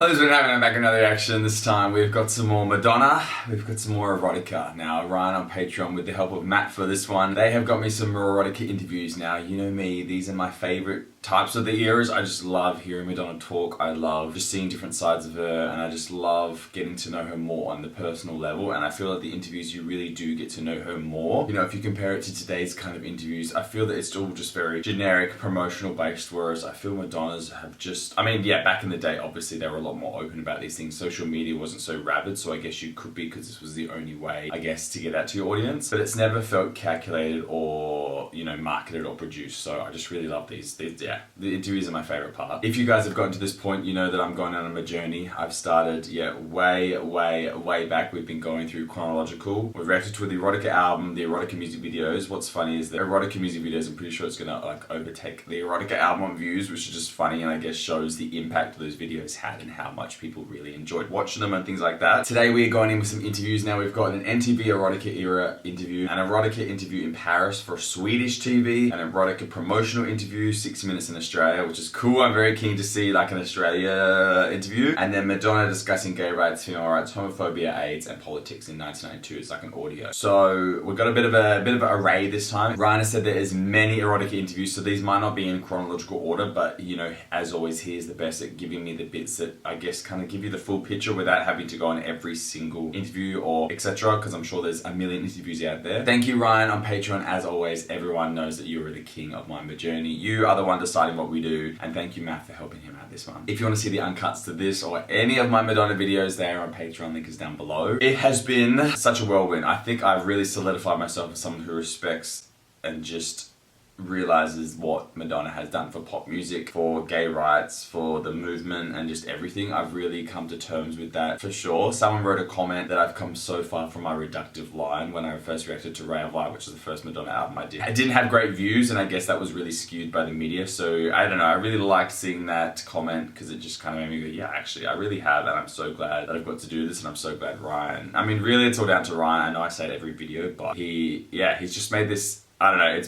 Those been having back another reaction. This time we've got some more Madonna, we've got some more Erotica. Now Ryan on Patreon with the help of Matt for this one. They have got me some more Erotica interviews. Now you know me, these are my favourite types of the eras. I just love hearing Madonna talk. I love just seeing different sides of her, and I just love getting to know her more on the personal level. And I feel like the interviews, you really do get to know her more. You know, if you compare it to today's kind of interviews, I feel that it's all just very generic, promotional based, whereas I feel Madonna's have just, I mean, yeah, back in the day, obviously they were a lot more open about these things. Social media wasn't so rabid, so I guess you could be, because this was the only way, I guess, to get out to your audience. But it's never felt calculated or, you know, marketed or produced. So I just really love these yeah, the interviews are my favorite part. If you guys have gotten to this point, you know that I'm going on a journey. I've started, yeah, way back. We've been going through chronological. We've reacted to the Erotica album, the Erotica music videos. What's funny is the Erotica music videos, I'm pretty sure it's gonna like overtake the Erotica album views, which is just funny, and I guess shows the impact those videos had and how much people really enjoyed watching them and things like that. Today we are going in with some interviews. Now we've got an NTV Erotica era interview, an Erotica interview in Paris for Swedish TV, an Erotica promotional interview, 60 minutes in Australia, which is cool. I'm very keen to see like an Australia interview. And then Madonna discussing gay rights, female rights, homophobia, AIDS, and politics in 1992. It's like an audio. So we've got a bit of an array this time. Ryan has said there is many Erotica interviews, so these might not be in chronological order, but you know, as always, he is the best at giving me the bits that I guess kind of give you the full picture without having to go on every single interview or etc. Because I'm sure there's a million interviews out there. Thank you, Ryan, on Patreon. As always, everyone knows that you are the king of my journey. You are the one deciding what we do, and thank you, Matt, for helping him out this one. If you want to see the uncuts to this or any of my Madonna videos, they are on Patreon. Link is down below. It has been such a whirlwind. I think I've really solidified myself as someone who respects and just realizes what Madonna has done for pop music, for gay rights, for the movement, and just everything. I've really come to terms with that for sure. Someone wrote a comment that I've come so far from my reductive line when I first reacted to Ray of Light, which is the first Madonna album I did. I didn't have great views, and I guess that was really skewed by the media. So I don't know, I really liked seeing that comment because it just kind of made me go, yeah, actually I really have, and I'm so glad that I've got to do this, and I'm so glad Ryan. I mean, really it's all down to Ryan. I know I say it every video, but he's just made this, I don't know, it's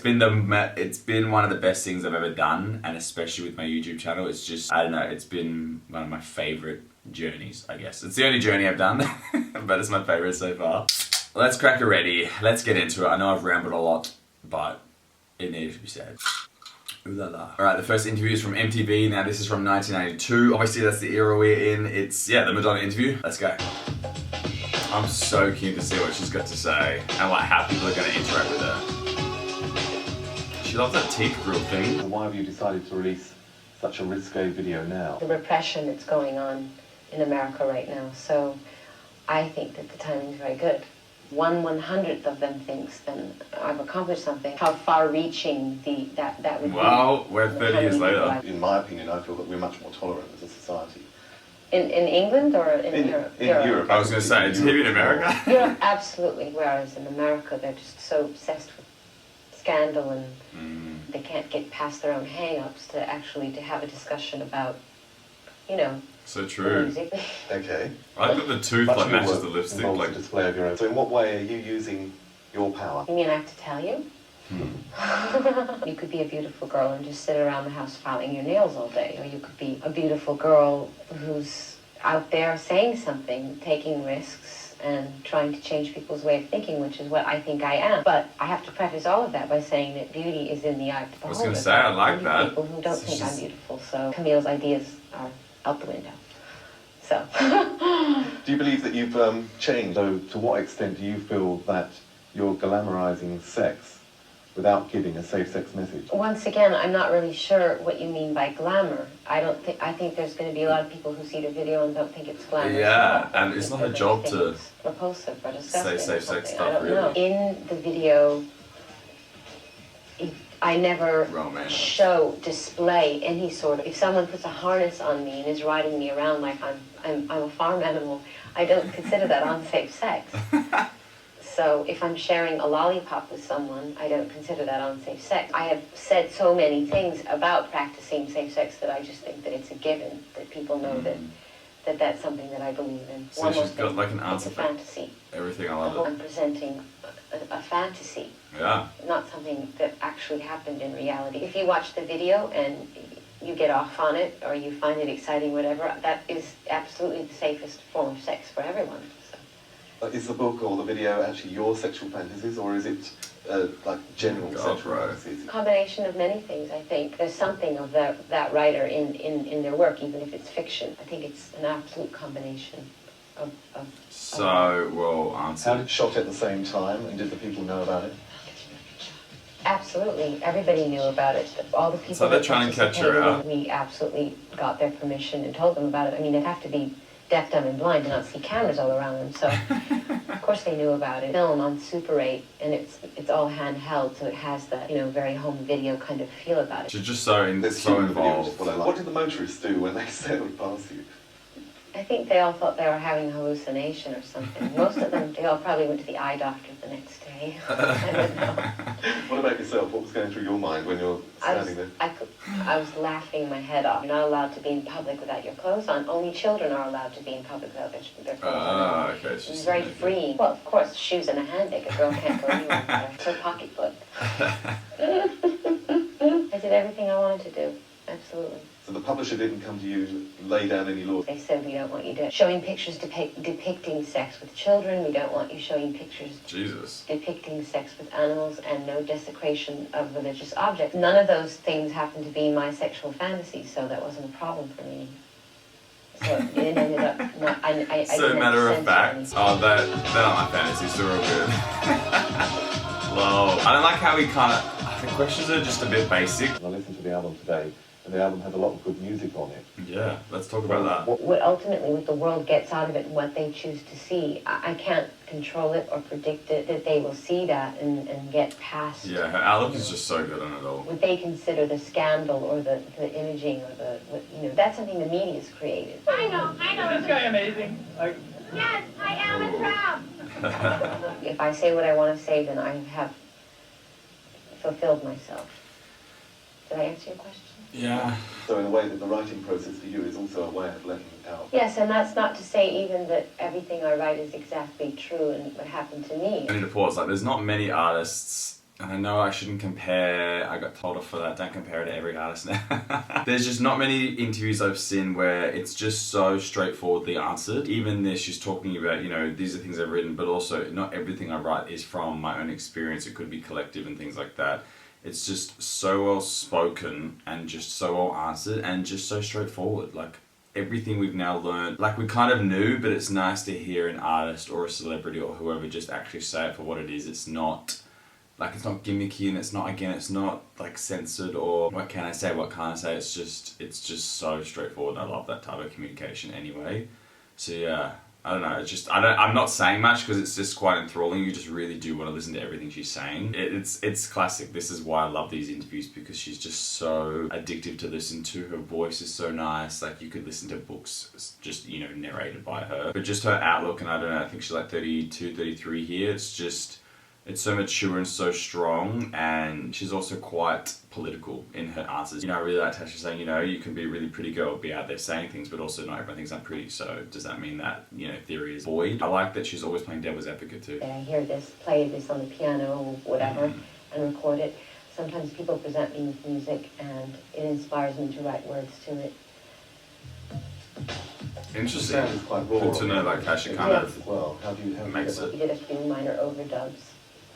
been one of the best things I've ever done, and especially with my YouTube channel, it's just, I don't know, it's been one of my favorite journeys, I guess. It's the only journey I've done, but it's my favorite so far. Let's crack it ready. Let's get into it. I know I've rambled a lot, but it needed to be said. Ooh la la. Alright, the first interview is from MTV. Now this is from 1982. Obviously that's the era we're in. It's, yeah, the Madonna interview. Let's go. I'm so keen to see what she's got to say and like how people are going to interact with her. She loves that teeth grill thing. Why have you decided to release such a risque video now? The repression that's going on in America right now, so I think that the timing is very good. 1/100th of them thinks then I've accomplished something. How far-reaching that would be. Well, we're 30 years later. In my opinion, I feel that we're much more tolerant as a society. In England or in Europe? In Europe. I was going to say, it's maybe in America. Europe, absolutely. Whereas in America, they're just so obsessed with scandal, and they can't get past their own hang-ups to have a discussion about, you know, so true. music. Okay. I think the tooth like matches the lipstick. Like display of your own. So in what way are you using your power? You mean I have to tell you? You could be a beautiful girl and just sit around the house filing your nails all day, or you could be a beautiful girl who's out there saying something, taking risks, and trying to change people's way of thinking, which is what I think I am. But I have to preface all of that by saying that beauty is in the eye of the beholder. I was going to say, I like that. People who don't think I'm beautiful, so Camille's ideas are out the window. So. Do you believe that you've changed? So to what extent do you feel that you're glamorizing sex without giving a safe sex message? Once again, I'm not really sure what you mean by glamour. I think there's going to be a lot of people who see the video and don't think it's glamorous. Yeah, and it's not her job to repulsive or disgusting. Say safe sex stuff, I don't really. know. In the video, I never display any sort of, if someone puts a harness on me and is riding me around like I'm a farm animal, I don't consider that unsafe sex. So if I'm sharing a lollipop with someone, I don't consider that unsafe sex. I have said so many things about practicing safe sex that I just think that it's a given, that people know that that's something that I believe in. So she's got like an answer for fantasy. Everything, I love it. I'm presenting a fantasy, yeah, not something that actually happened in reality. If you watch the video and you get off on it or you find it exciting, whatever, that is absolutely the safest form of sex for everyone. So. Is the book or the video actually your sexual fantasies, or is it like general sexual fantasies? Combination of many things, I think. There's something of that writer in their work, even if it's fiction. I think it's an absolute combination of So, well answered. How it shot at the same time, and did the people know about it? Absolutely, everybody knew about it. All the people. So they're trying to catch her out. We absolutely got their permission and told them about it. I mean, they'd have to be deaf, dumb, and blind to not see cameras all around them. So, of course, they knew about it. Film on Super 8, and it's all handheld, so it has that very home video kind of feel about it. She's just so involved. What did the motorists do when they sailed past you? I think they all thought they were having a hallucination or something. Most of them, they all probably went to the eye doctor the next day. I don't know. What about yourself? What was going through your mind when you're standing there? I was laughing my head off. You're not allowed to be in public without your clothes on. Only children are allowed to be in public without their clothes on. Okay. It was very free. Well, of course, shoes and a handbag. A girl can't go anywhere with her pocketbook. I did everything I wanted to do. Absolutely. So the publisher didn't come to you, lay down any laws? They said, we don't want you showing pictures depicting sex with children. We don't want you showing pictures depicting sex with animals, and no desecration of religious objects. None of those things happened to be my sexual fantasy, so that wasn't a problem for me. So it ended up not, I So matter of fact, they're not my fantasies, they're all good. Lol. I don't like how he the questions are just a bit basic. I listened to the album today, and the album had a lot of good music on it. Yeah, let's talk about that. What the world gets out of it and what they choose to see, I can't control it or predict it, that they will see that and get past. Yeah, her outlook is just so good on it all. What they consider the scandal or the imaging or that's something the media's created. I know. Isn't this guy amazing? Yes, I am a crab. If I say what I want to say, then I have fulfilled myself. Did I answer your question? Yeah. So in a way that the writing process for you is also a way of letting it out. Yes, and that's not to say even that everything I write is exactly true and what happened to me. I need to pause, there's not many artists, and I know I shouldn't compare, I got told off for that, don't compare it to every artist now. There's just not many interviews I've seen where it's just so straightforwardly answered. Even this, she's talking about, these are things I've written, but also not everything I write is from my own experience, it could be collective and things like that. It's just so well spoken and just so well answered and just so straightforward. Like everything we've now learned, like we kind of knew, but it's nice to hear an artist or a celebrity or whoever just actually say it for what it is. It's not gimmicky, and it's not like censored or what can I say, what can't I say. It's just so straightforward. I love that type of communication anyway. So yeah. I don't know, I'm not saying much because it's just quite enthralling. You just really do want to listen to everything she's saying. It's classic. This is why I love these interviews, because she's just so addictive to listen to. Her voice is so nice. Like you could listen to books just, narrated by her. But just her outlook, and I don't know, I think she's like 32, 33 here. It's so mature and so strong, and she's also quite political in her answers. I really liked how she's saying, you can be a really pretty girl, be out there saying things, but also not everyone thinks I'm pretty, so does that mean that, theory is void? I like that she's always playing devil's advocate too. I hear this, play this on the piano or whatever, and record it. Sometimes people present me with music, and it inspires me to write words to it. Interesting. It sounds quite raw. Good to know, like how she kind of well, how do you makes it. We did a few minor overdubs,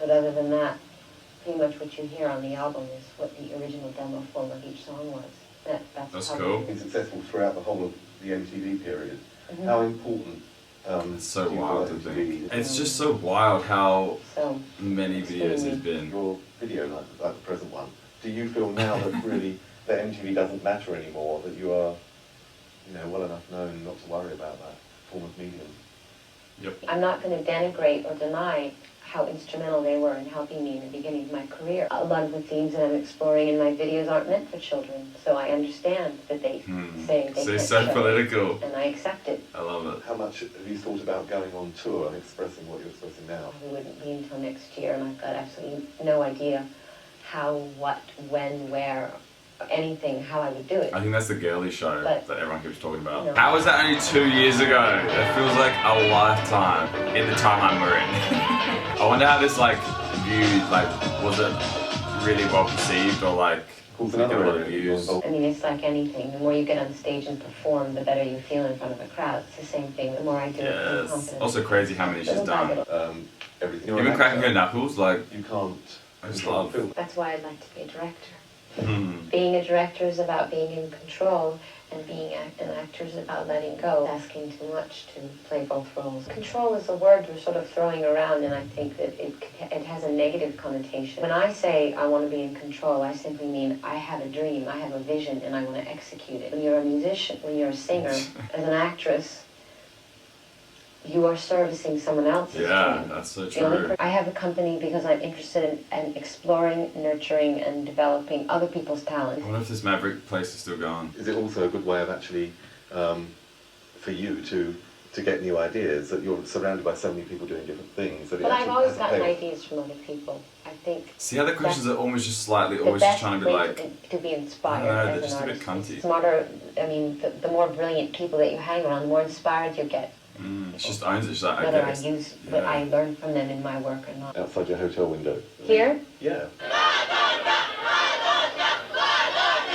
but other than that, pretty much what you hear on the album is what the original demo form of each song was. That's cool. Been successful throughout the whole of the MTV period. Mm-hmm. How important? It's so do you wild feel to MTV think. is? It's just so wild how so many videos there's been. Your video, like the present one, do you feel now that really that MTV doesn't matter anymore, that you are, well enough known not to worry about that form of medium? Yep. I'm not going to denigrate or deny how instrumental they were in helping me in the beginning of my career. A lot of the themes that I'm exploring in my videos aren't meant for children, so I understand that they say they So so political. and I accept it. I love it. How much have you thought about going on tour and expressing what you're expressing now? It wouldn't be until next year, and I've got absolutely no idea how, what, when, where, anything, how I would do it. I think that's the girly show But- that everyone keeps talking about. No. How was that only 2 years ago? It feels like a lifetime in the timeline we're in. I wonder how this viewed, was it really well perceived, or Of course, You get a another lot of area that you're views. involved I mean, it's like anything. The more you get on stage and perform, the better you feel in front of a crowd. It's the same thing. The more I do it, the more Yes. confident. Also crazy how many she's Little by done. little. Everything. You're Even an cracking actor. her knuckles, like, You can't I just control love. the film. That's why I'd like to be a director. hmm. Being a director is about being in control, and being an actor is about letting go, asking too much to play both roles. Control is a word we're sort of throwing around, and I think that it has a negative connotation. When I say I want to be in control, I simply mean I have a dream, I have a vision, and I want to execute it. When you're a musician, when you're a singer, as an actress, you are servicing someone else's Yeah, dream. that's so The only true. I have a company because I'm interested in exploring, nurturing, and developing other people's talent. I wonder if this Maverick place is still going. Is it also a good way of actually, for you to get new ideas, that you're surrounded by so many people doing different things? That it But I've actually always has a gotten payoff? ideas from other people. I think See how the questions are almost just slightly, the always just best trying to be way like, to be inspired I don't know, they're as just an a bit artist cunty. is smarter. I mean, the more brilliant people that you hang around, the more inspired you get. she just owns it. She's like, Whether okay. I use what I learn from them in my work or not. Outside your hotel window. Here, Yeah.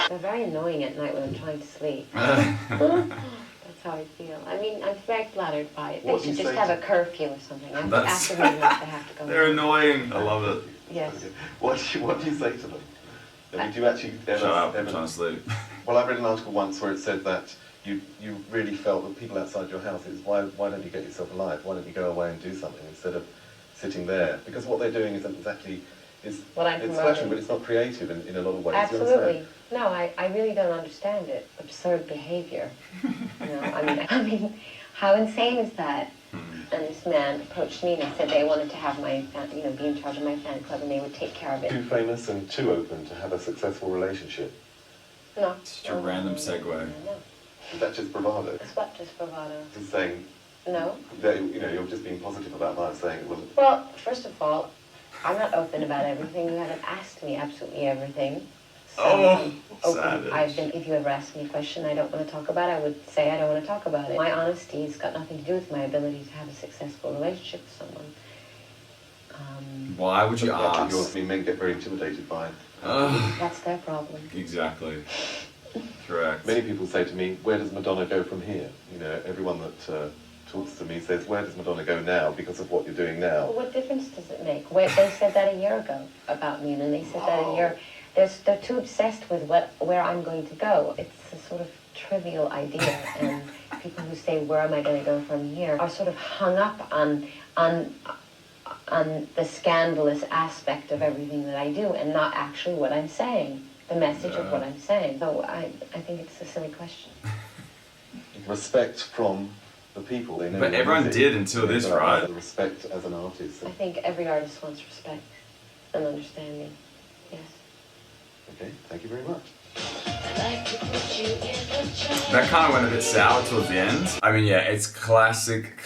they're very annoying at night when I'm trying to sleep. That's how I feel. I mean, I'm very flattered by it. They What do should you just say have to- a curfew or something. That's- After midnight, they have to go. They're home. annoying. I love it. Yes. What do you say to them? I mean, do you actually ever... Shut up, I'm ever- trying to sleep. Well, I read an article once where it said that you really felt that people outside your house, is why don't you get yourself a life? Why don't you go away and do something instead of sitting there? Because what they're doing isn't exactly... What I'm it's promoting. flattering, but it's not creative in a lot of ways. You understand? Absolutely. No, I really don't understand it. Absurd behavior. You know, I mean, how insane is that? And this man approached me and they said they wanted to have my, be in charge of my fan club and they would take care of it. Too famous and too open to have a successful relationship. No. Such a random segue. No. Is that just bravado? It's what, just bravado? Just saying No. that, you're just being positive about life, saying, well, Well, first of all, I'm not open about everything. You haven't asked me absolutely everything. So Oh, open. savage. If you ever asked me a question I don't want to talk about, I would say I don't want to talk about it. My honesty has got nothing to do with my ability to have a successful relationship with someone. Why would you like, ask? men get very intimidated by. That's their problem. Exactly. Correct. Many people say to me, where does Madonna go from here? Everyone that talks to me says, where does Madonna go now because of what you're doing now? Well, what difference does it make? They said that a year ago about me, and then they said that a year. They're too obsessed with where I'm going to go. It's a sort of trivial idea, and people who say, where am I going to go from here, are sort of hung up on the scandalous aspect of everything that I do, and not actually what I'm saying, the message of what I'm saying. So I think it's a silly question. Respect from the people. They know But your everyone music. did until this, They know right? the respect as an artist. I think every artist wants respect and understanding. Yes. Okay, thank you very much. That kind of went a bit sour towards the end. I mean, yeah, it's classic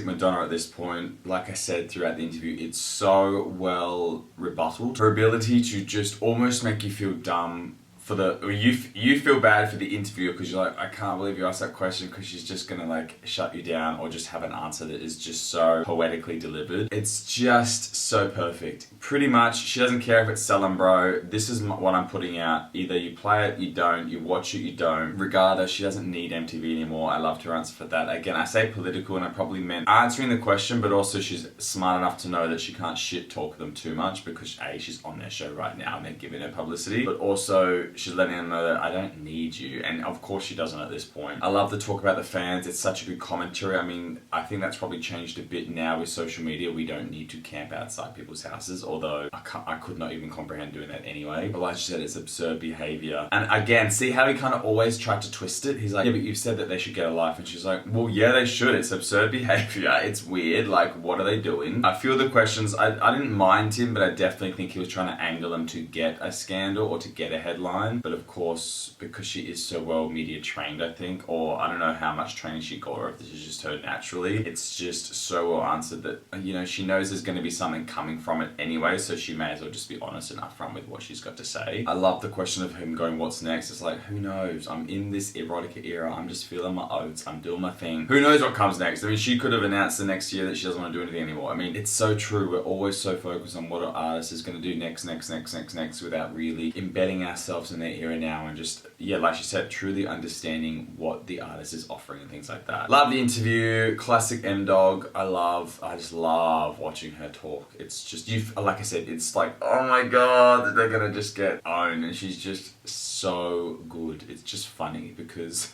Madonna at this point. Like I said throughout the interview, it's so well rebutted. Her ability to just almost make you feel dumb you feel bad for the interviewer because you're like, I can't believe you asked that question, because she's just gonna like shut you down or just have an answer that is just so poetically delivered. It's just so perfect. Pretty much, she doesn't care if it's selling, bro. This is what I'm putting out. Either you play it, you don't. You watch it, you don't. Regardless, she doesn't need MTV anymore. I loved her answer for that. Again, I say political and I probably meant answering the question, but also she's smart enough to know that she can't shit talk them too much because A, she's on their show right now and they're giving her publicity, but also she's letting them know that I don't need you, and of course she doesn't at this point. I love the talk about the fans. It's such a good commentary. I mean, I think that's probably changed a bit now with social media. We don't need to camp outside people's houses, although I could not even comprehend doing that anyway. But like she said, it's absurd behavior. And again, see how he kind of always tried to twist it? He's like, yeah, but you've said that they should get a life. And she's like, well, yeah, they should. It's absurd behavior. It's weird. Like, what are they doing? I feel the questions, I didn't mind him, but I definitely think he was trying to angle them to get a scandal or to get a headline. But of course, because she is so well media trained, I think, or I don't know how much training she got or if this is just her naturally, it's just so well answered that, she knows there's going to be something coming from it anyway, so she may as well just be honest and upfront with what she's got to say. I love the question of him going, what's next? It's like, who knows? I'm in this erotica era. I'm just feeling my oats. I'm doing my thing. Who knows what comes next? I mean, she could have announced the next year that she doesn't want to do anything anymore. I mean, it's so true. We're always so focused on what an artist is going to do next, without really embedding ourselves in their era now, and just, yeah, like she said, truly understanding what the artist is offering and things like that. Love the interview, classic M-Dog. I just love watching her talk. It's just, like I said, it's like, oh my god, they're gonna just get owned, and she's just so good. It's just funny because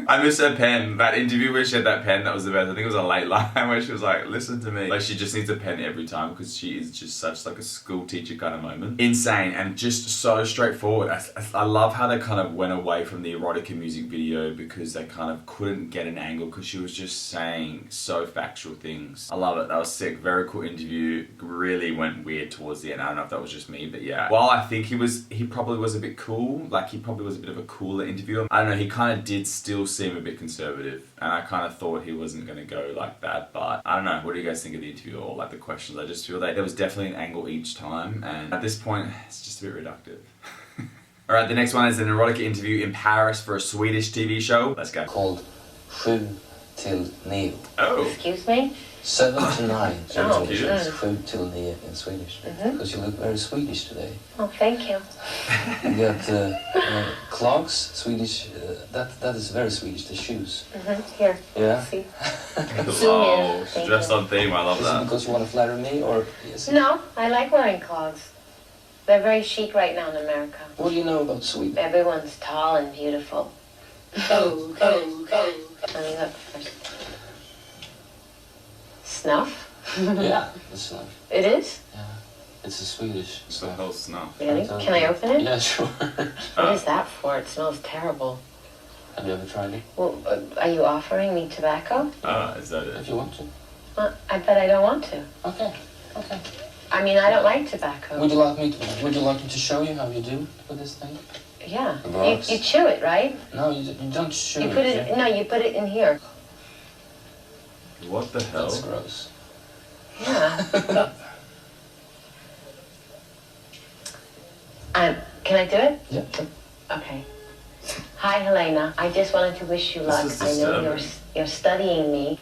I miss her pen. That interview where she had that pen, that was the best. I think it was a late line where she was like, listen to me. Like, she just needs a pen every time because she is just such like a school teacher kind of moment. Insane and just so straightforward. I love how they kind of went away from the Erotica music video because they kind of couldn't get an angle because she was just saying so factual things. I love it. That was sick. Very cool interview. Really went weird towards the end. I don't know if that was just me, but yeah. While I think he probably was a bit cool, like he probably was a bit of a cooler interviewer. I don't know, he kind of did still seem a bit conservative, and I kind of thought he wasn't going to go like that, but I don't know. What do you guys think of the interview or like the questions? I just feel like there was definitely an angle each time, and at this point it's just a bit reductive. Alright, the next one is an Erotica interview in Paris for a Swedish TV show. Let's go. Called 7 till 9. Oh. Excuse me? 7 to 9. Oh, Swedish. mm. 7 till 9 in Swedish. Because you look very Swedish today. Oh, thank you. You got clogs, Swedish. That is very Swedish. The shoes. Here. Yeah. See? Oh, Thank dressed you. on theme. I love Is it that. because you want to flatter me, or is it? No, I like wearing clogs. They're very chic right now in America. What do you know about Sweden? Everyone's tall and beautiful. Let me look first. Snuff? Yeah, it's like, It is? yeah, it's a Swedish. It's the hell snuff. Really? Can I open it? Yeah, sure. What is that for? It smells terrible. Have you ever tried it? Well, are you offering me tobacco? Is that If it? you want to. I bet I don't want to. Okay. Okay. I mean, I don't like tobacco. Would you like me to show you how you do with this thing? Yeah. The box. You chew it, right? No, you don't show You it. put it. yeah? No, you put it in here. What the hell? That's gross. Yeah. Can I do it? Yeah. Okay. Hi, Helena. I just wanted to wish you luck. is I know disturbing. you're studying me.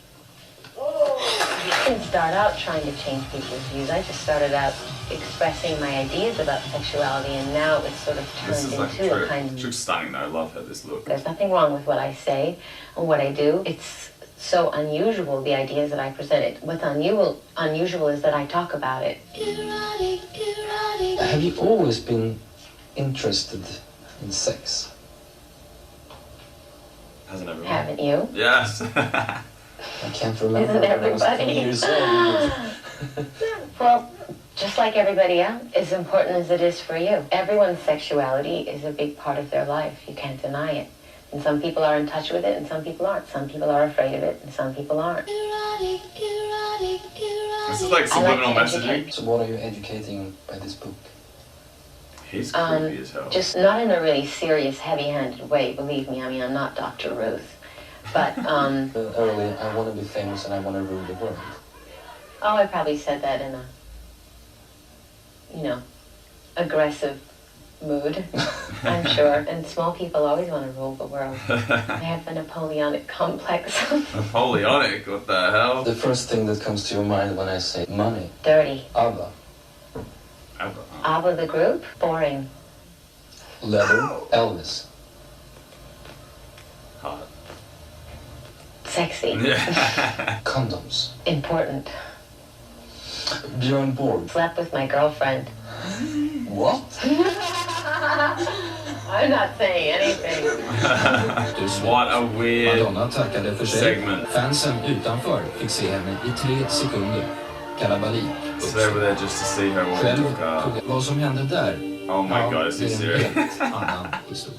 I didn't start out trying to change people's views. I just started out expressing my ideas about sexuality, and now it's sort of This turned is like into a true. kind She of... looks stunning though. I love her, this look. There's nothing wrong with what I say or what I do. It's so unusual, the ideas that I present. What's unusual is that I talk about it. Have you always been interested in sex? Hasn't everyone? Haven't you? Yes. I can't remember Isn't when I was 10 everybody? years old. Well, just like everybody else, as important as it is for you. Everyone's sexuality is a big part of their life. You can't deny it. And some people are in touch with it, and some people aren't. Some people are afraid of it, and some people aren't. This is like subliminal messaging. So what are you educating by this book? He's creepy as hell. Just not in a really serious, heavy-handed way, believe me. I mean, I'm not Dr. Ruth. But, Early, I want to be famous and I want to rule the world. oh, I probably said that in a, aggressive mood, I'm sure. And small people always want to rule the world. They have the Napoleonic complex. Napoleonic, what the hell? The first thing that comes to your mind when I say money, Dirty. ABBA, ABBA the group? Boring. leather, Elvis. Hot. Sexy. Yeah. Condoms. Important. Björn Borg. Slept with my girlfriend. What? I'm not saying anything. What a weird Madonna tackade för sig. segment. Fansen utanför fick se henne i 3 sekunder. Kalabalik. So they were there just to see her walk Själv into the car. tog vad som hände där. Oh my god, is det this är en serious? helt annan historia.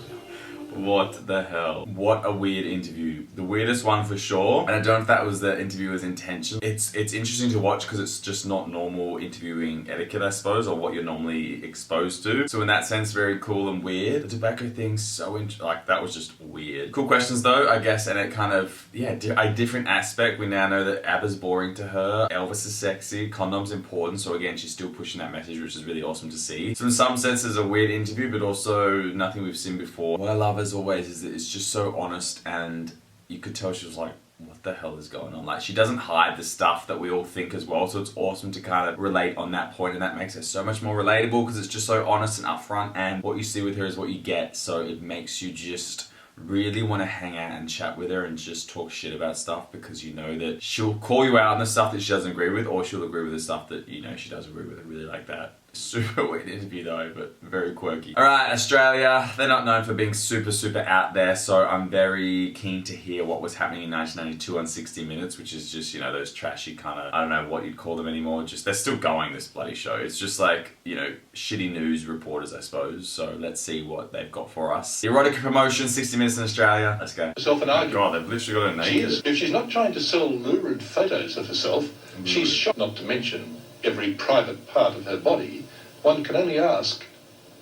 What the hell? What a weird interview. The weirdest one for sure. And I don't know if that was the interviewer's intention. It's interesting to watch because it's just not normal interviewing etiquette, I suppose, or what you're normally exposed to. So in that sense, very cool and weird. The tobacco thing's so that was just weird. Cool questions though, I guess, and it kind of, yeah, a different aspect. We now know that ABBA's boring to her. Elvis is sexy. Condom's important. So again, she's still pushing that message, which is really awesome to see. So in some senses, a weird interview, but also nothing we've seen before. What I love as always is that it's just so honest, and you could tell she was like what the hell is going on? Like, she doesn't hide the stuff that we all think as well, so it's awesome to kind of relate on that point, and that makes it so much more relatable because it's just so honest and upfront, and what you see with her is what you get, so it makes you just really want to hang out and chat with her and just talk shit about stuff, because you know that she'll call you out on the stuff that she doesn't agree with, or she'll agree with the stuff that you know she does agree with. I really like that. Super weird interview though, but very quirky. Alright, Australia, they're not known for being super out there, so I'm very keen to hear what was happening in 1992 on 60 Minutes, which is just, you know, those trashy kind of, I don't know what you'd call them anymore, just, they're still going, this bloody show. It's just like, you know, shitty news reporters, I suppose, so let's see what they've got for us. The Erotica promotion, 60 Minutes in Australia, let's go. Herself an argument. God, they've literally got her naked. If she's not trying to sell lurid photos of herself, she's shot, not to mention every private part of her body. One can only ask,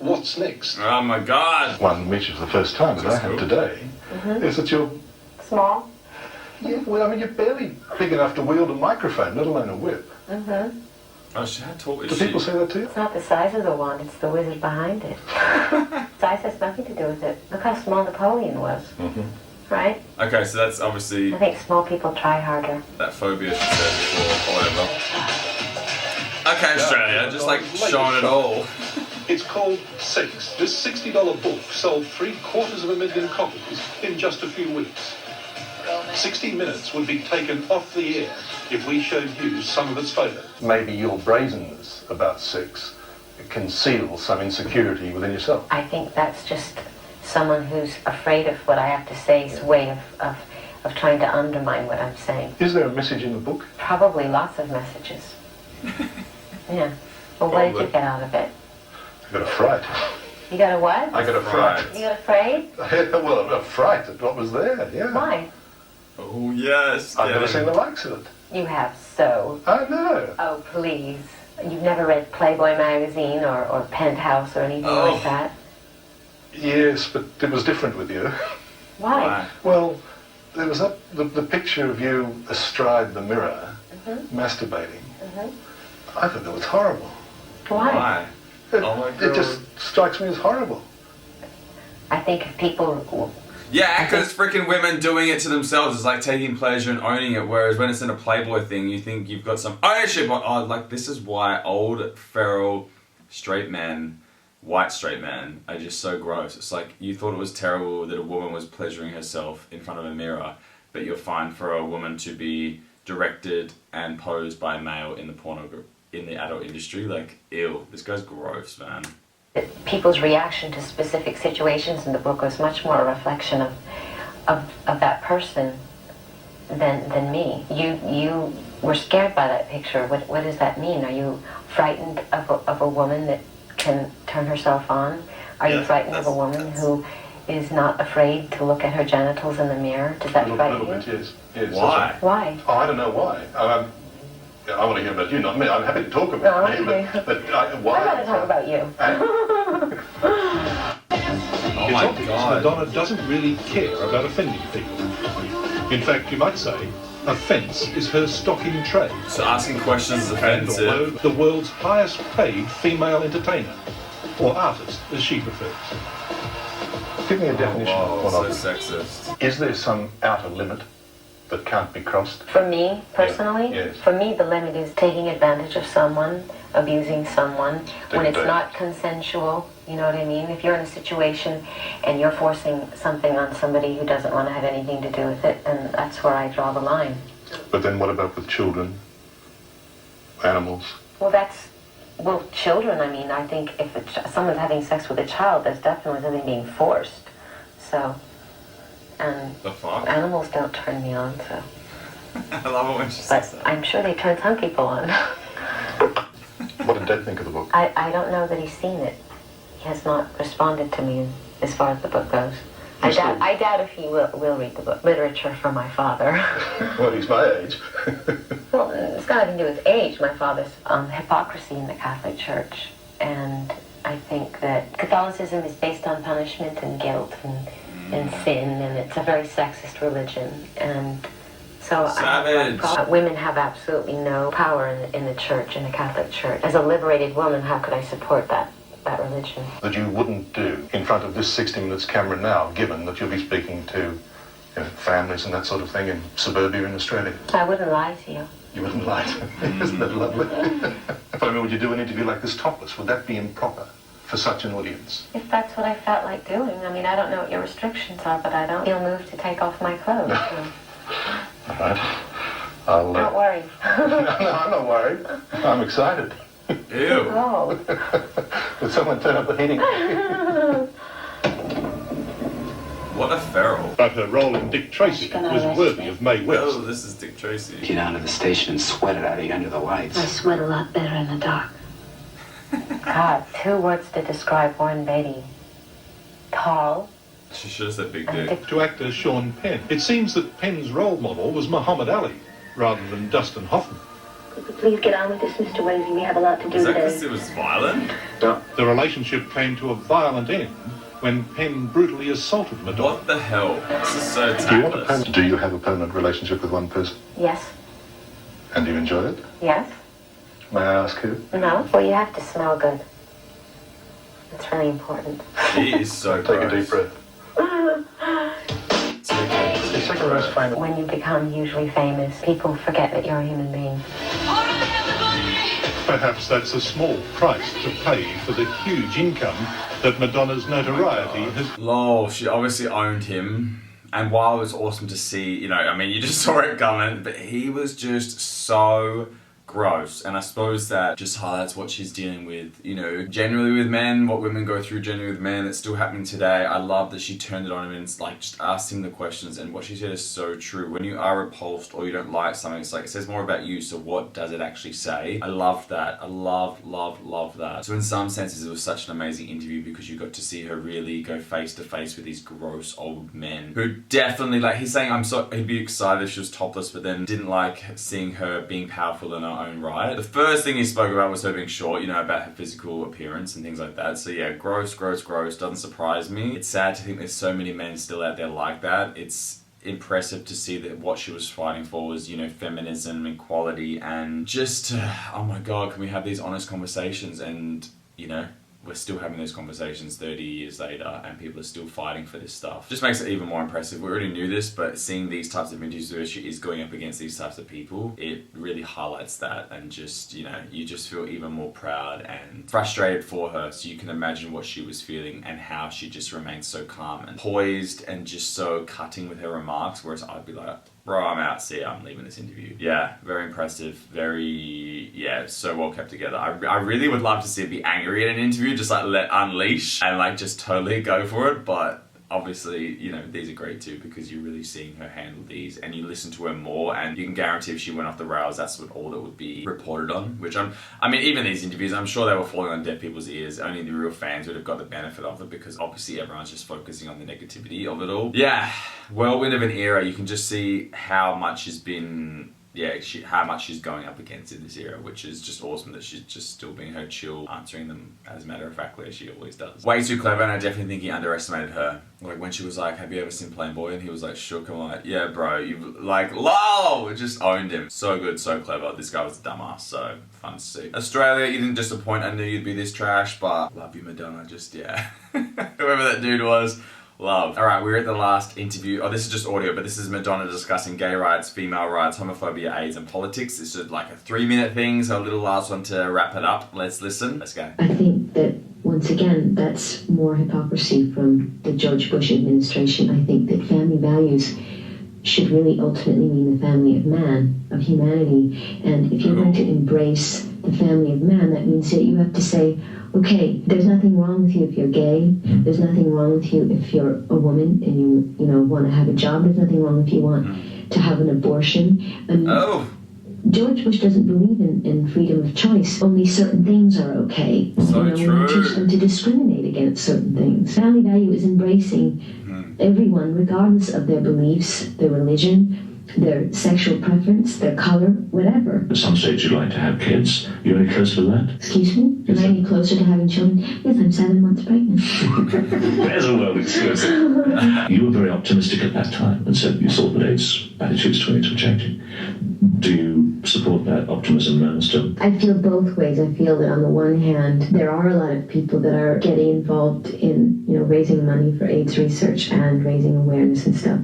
what's next? Oh my God! One meets you for the first time that I have today is that you're... Small? Yeah, well, I mean, you're barely big enough to wield a microphone, let alone a whip. Oh, how tall is Do she? people say that to you? It's not the size of the wand, it's the wizard behind it. Size has nothing to do with it. Look how small Napoleon was. Right? Okay, so that's obviously I think small people try harder. that phobia she said before, or whatever. Okay, Australia, just like showing it all. It's called Sex. This $60 book sold 750,000 copies in just a few weeks. 60 Minutes would be taken off the air if we showed you some of its photos. Maybe your brazenness about sex conceals some insecurity within yourself. I think that's just someone who's afraid of what I have to say's way of trying to undermine what I'm saying. Is there a message in the book? Probably lots of messages. Yeah. Well, what did you get out of it? I got a fright. You got a what? I got a fright. You got afraid? Well, a fright at what was there, yeah. Why? Oh, yes. I've never seen the likes of it. You have so. I know. Oh, please. You've never read Playboy magazine or Penthouse or anything like that? Yes, but it was different with you. Why? Well, there was the picture of you astride the mirror, masturbating. I thought that was horrible. Why? It just strikes me as horrible. I think if people... Yeah, because freaking women doing it to themselves is like taking pleasure and owning it, whereas when it's in a Playboy thing, you think you've got some ownership on, oh, like this is why old, feral, straight men, white straight men are just so gross. It's like you thought it was terrible that a woman was pleasuring herself in front of a mirror, but you're fine for a woman to be directed and posed by a male in the adult industry. Like, ew, this guy's gross, man. People's reaction to specific situations in the book was much more a reflection of that person than me. You were scared by that picture. What does that mean? Are you frightened of a woman that can turn herself on? Are you frightened of a woman who is not afraid to look at her genitals in the mirror? Does that frighten you? A little bit, yes. Why? Why? Oh, I don't know why. I want to hear about you, not me. I'm happy to talk about me, but why? I want to talk about you. Oh It's my obvious God. Madonna doesn't really care about offending people. In fact, you might say, offence is her stock in trade. So asking questions is And although offensive. the world's highest paid female entertainer, or artist as she prefers. Give me a definition of Oh, so pornography. sexist. Is there some outer limit that can't be crossed? For me, personally, Yes. for me the limit is taking advantage of someone, abusing someone, when it's not consensual, you know what I mean? If you're in a situation and you're forcing something on somebody who doesn't want to have anything to do with it, then that's where I draw the line. But then what about with children, animals? Well, children, I mean, I think if someone's having sex with a child, there's definitely something being forced. So, and The fuck? animals don't turn me on, so. I love it when she But says that. I'm sure they turn some people on. What did Dad think of the book? I don't know that he's seen it. He has not responded to me as far as the book goes. I doubt if he will read the book. Literature from my father. Well, he's my age. Well, it's got nothing to do with age. My father's hypocrisy in the Catholic Church. And I think that Catholicism is based on punishment and guilt and sin, and it's a very sexist religion. And so Savage. Women have absolutely no power in the church, in the Catholic Church. As a liberated woman, how could I support that religion? That you wouldn't do in front of this 60 Minutes camera now, given that you'll be speaking to families and that sort of thing in suburbia in Australia? I wouldn't lie to you. You wouldn't lie to me. Isn't that lovely? But I mean, would you do an interview like this topless? Would that be improper for such an audience? If that's what I felt like doing. I mean, I don't know what your restrictions are, but I don't feel moved to take off my clothes. All right. I'll... Don't worry. No, I'm not worried. I'm excited. Ew. Oh. Would someone turn up the heating? What a feral. But her role in Dick Tracy was worthy of Mae West. Oh, this is Dick Tracy. Get down to the station and sweat it out of you under the lights. I sweat a lot better in the dark. God, 2 words to describe Warren Beatty. Tall. She should have said big dick. To actor Sean Penn. It seems that Penn's role model was Muhammad Ali, rather than Dustin Hoffman. Could we please get on with this, Mr. Wavy? We have a lot to do Is that today. because it was violent? The relationship came to a violent end when Penn brutally assaulted Madonna. What the hell? This is so tactless. Do you have a permanent relationship with one person? Yes. And do you enjoy it? Yes. May I ask who? No. Well, you have to smell good. It's really important. She is so Take gross. a deep breath. It's okay. Is second most famous? When you become hugely famous, people forget that you're a human being. Perhaps that's a small price to pay for the huge income that Madonna's notoriety has... Lol, she obviously owned him. And while it was awesome to see, you know, I mean, you just saw it coming, but he was just so gross. And I suppose that just highlights what she's dealing with, you know, generally with men, what women go through generally with men. It's still happening today. I love that she turned it on him and like just asked him the questions, and what she said is so true. When you are repulsed or you don't like something, it's like it says more about you, so what does it actually say? I love that. I love that. So in some senses it was such an amazing interview because you got to see her really go face to face with these gross old men who definitely, like, he's saying he'd be excited if she was topless, but then didn't like seeing her being powerful in her own right. The first thing he spoke about was her being short, you know, about her physical appearance and things like that. So yeah, gross, doesn't surprise me. It's sad to think there's so many men still out there like that. It's impressive to see that what she was fighting for was, you know, feminism, equality, and just, oh my God, can we have these honest conversations? And, you know, we're still having those conversations 30 years later and people are still fighting for this stuff. Just makes it even more impressive. We already knew this, but seeing these types of interviews where she is going up against these types of people, it really highlights that, and just, you know, you just feel even more proud and frustrated for her. So you can imagine what she was feeling and how she just remained so calm and poised and just so cutting with her remarks, whereas I'd be like, bro, I'm out, see ya, I'm leaving this interview. Yeah, very impressive, very, yeah, so well kept together. I really would love to see her be angry at an interview, just like let unleash and like just totally go for it, but obviously, you know, these are great too because you're really seeing her handle these and you listen to her more, and you can guarantee if she went off the rails, that's what all that would be reported on, which I mean, even these interviews, I'm sure they were falling on deaf people's ears. Only the real fans would have got the benefit of it because obviously everyone's just focusing on the negativity of it all. Yeah, whirlwind of an era. You can just see how much has been, how much she's going up against in this era, which is just awesome that she's just still being her chill, answering them as matter of factly as she always does. Way too clever, and I definitely think he underestimated her. Like when she was like, have you ever seen Playboy? And he was like, shook. I'm like, yeah bro, you've like, lol, just owned him. So good, so clever. This guy was a dumbass, so fun to see. Australia, you didn't disappoint. I knew you'd be this trash, but love you Madonna, just yeah. Whoever that dude was. Love. Alright, we're at the last interview. Oh, this is just audio, but this is Madonna discussing gay rights, female rights, homophobia, AIDS, and politics. It's just like a 3-minute thing, so a little last one to wrap it up. Let's listen. Let's go. I think that, once again, that's more hypocrisy from the George Bush administration. I think that family values should really ultimately mean the family of man, of humanity. And if you're going to embrace the family of man, that means that you have to say, okay, there's nothing wrong with you if you're gay. There's nothing wrong with you if you're a woman and you know, want to have a job. There's nothing wrong if you want to have an abortion. George Bush doesn't believe in freedom of choice. Only certain things are okay. So you know, we teach them to discriminate against certain things. Family value is embracing everyone, regardless of their beliefs, their religion, their sexual preference, their color, whatever. At some stage you'd like to have kids. You're any close to that? Excuse me? Am I any closer to having children? Yes, I'm 7 months pregnant. There's a world exclusive. You were very optimistic at that time and said you thought that AIDS attitudes to AIDS were changing. Do you support that optimism runs to. I feel both ways. I feel that on the one hand, there are a lot of people that are getting involved in, raising money for AIDS research and raising awareness and stuff.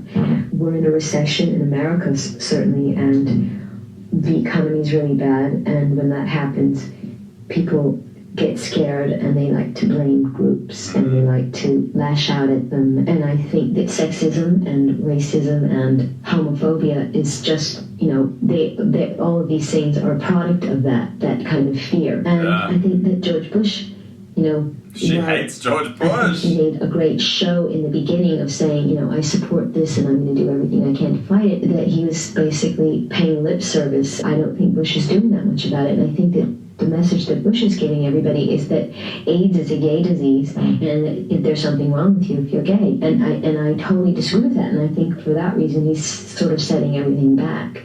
We're in a recession in America, certainly, and the economy is really bad. And when that happens, people get scared and they like to blame groups and they like to lash out at them. And I think that sexism and racism and homophobia is just, they all of these things are a product of that kind of fear. And I think that George Bush, she hates George Bush. He made a great show in the beginning of saying, I support this and I'm going to do everything I can to fight it, that he was basically paying lip service. I don't think Bush is doing that much about it. And I think that the message that Bush is giving everybody is that AIDS is a gay disease and that there's something wrong with you if you're gay. And I totally disagree with that. And I think for that reason, he's sort of setting everything back.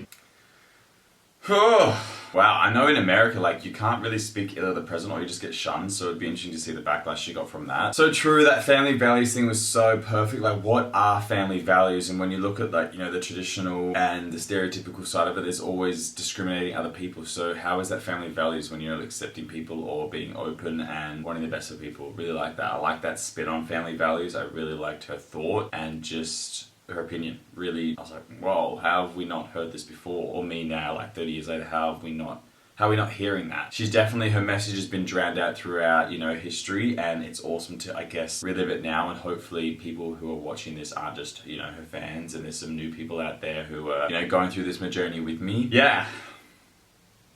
Wow, I know in America, you can't really speak ill of the president or you just get shunned, so it'd be interesting to see the backlash she got from that. So true, that family values thing was so perfect. What are family values? And when you look at, the traditional and the stereotypical side of it, there's always discriminating other people. So how is that family values when you're accepting people or being open and wanting the best of people? Really like that. I like that spin on family values. I really liked her thought and just her opinion. Really, I was like, whoa, how have we not heard this before? Or me now, 30 years later, how are we not hearing that? She's definitely, her message has been drowned out throughout, history, and it's awesome to, I guess, relive it now, and hopefully people who are watching this aren't just, her fans, and there's some new people out there who are, going through this journey with me. Yeah.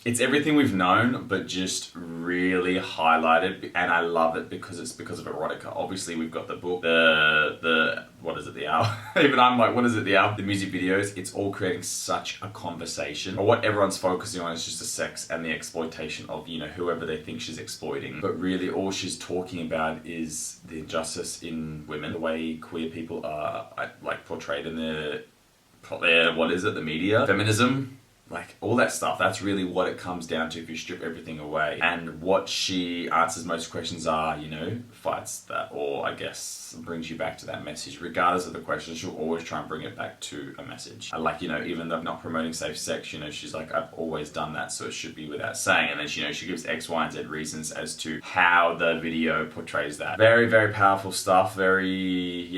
It's everything we've known, but just really highlighted, and I love it because it's because of Erotica. Obviously, we've got the book, the album. Even I'm like, what is it, the album? The music videos. It's all creating such a conversation. Or what everyone's focusing on is just the sex and the exploitation of, whoever they think she's exploiting. But really, all she's talking about is the injustice in women, the way queer people are, portrayed in the media, feminism. All that stuff, that's really what it comes down to if you strip everything away. And what she answers most questions are, fights that, or I guess brings you back to that message. Regardless of the question, she'll always try and bring it back to a message. Even though not promoting safe sex, she's like, I've always done that, so it should be without saying. And then, she gives X, Y, and Z reasons as to how the video portrays that. Very, very powerful stuff. Very,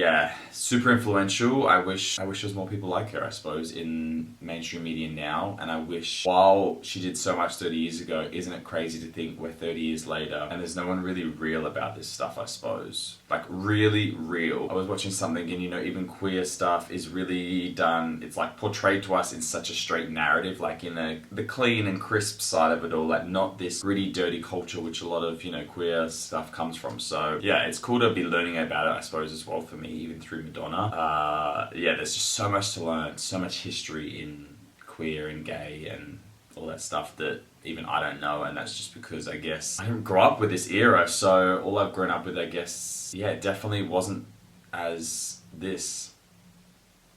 super influential. I wish there was more people like her, I suppose, in mainstream media now. And I wish, while she did so much 30 years ago, isn't it crazy to think we're 30 years later and there's no one really real about this stuff, I suppose. Really real. I was watching something and, even queer stuff is really done, it's portrayed to us in such a straight narrative, in the clean and crisp side of it all, not this gritty, dirty culture which a lot of, queer stuff comes from. So yeah, it's cool to be learning about it, I suppose, as well, for me, even through Madonna. There's just so much to learn, so much history in queer and gay and all that stuff that even I don't know, and that's just because I guess I didn't grow up with this era, so all I've grown up with, I guess, it definitely wasn't as this.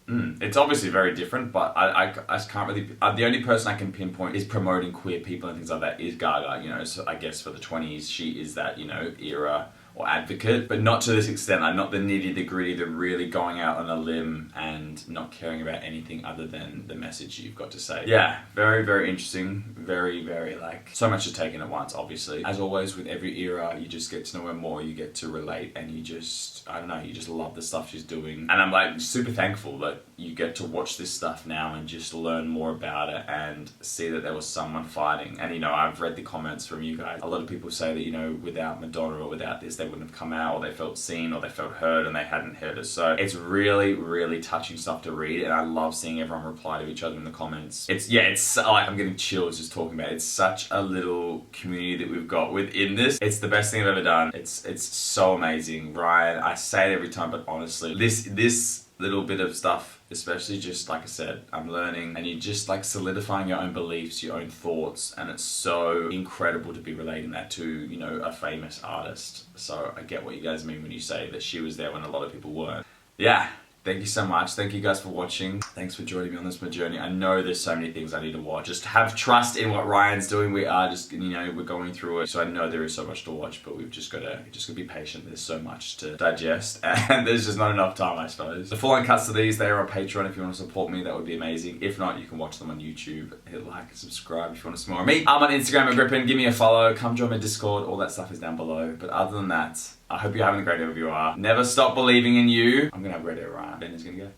It's obviously very different, but I can't really, the only person I can pinpoint is promoting queer people and things like that is Gaga, so I guess for the 20s she is that, era or advocate, but not to this extent, not the nitty, the gritty, the really going out on a limb and not caring about anything other than the message you've got to say. Yeah, very, very interesting. Very, very, so much to take in at once, obviously. As always, with every era, you just get to know her more, you get to relate, and you just, I don't know, you just love the stuff she's doing. And I'm super thankful that you get to watch this stuff now and just learn more about it and see that there was someone fighting. And, I've read the comments from you guys. A lot of people say that, without Madonna or without this, they wouldn't have come out, or they felt seen, or they felt heard, and they hadn't heard it. So it's really, really touching stuff to read, and I love seeing everyone reply to each other in the comments. It's I'm getting chills just talking about it. It's such a little community that we've got within this. It's the best thing I've ever done. It's so amazing. Ryan, I say it every time, but honestly, this little bit of stuff, especially just like I said, I'm learning, and you're just solidifying your own beliefs, your own thoughts, and it's so incredible to be relating that to, a famous artist. So I get what you guys mean when you say that she was there when a lot of people weren't. Yeah, Thank you so much. Thank you guys for watching. Thanks for joining me on this journey. I know there's so many things I need to watch. Just have trust in what Ryan's doing. We are just, you know, we're going through it. So I know there is so much to watch, but we've just got to be patient. There's so much to digest and there's just not enough time, I suppose. The full uncuts of these, they are on Patreon. If you want to support me, that would be amazing. If not, you can watch them on YouTube. Hit like and subscribe if you want to see more of me. I'm on Instagram at Grippin. Give me a follow. Come join my Discord. All that stuff is down below. But other than that, I hope you're having a great day wherever you are. Never stop believing in you. I'm going to have a great day, Ryan. Ben is going to go.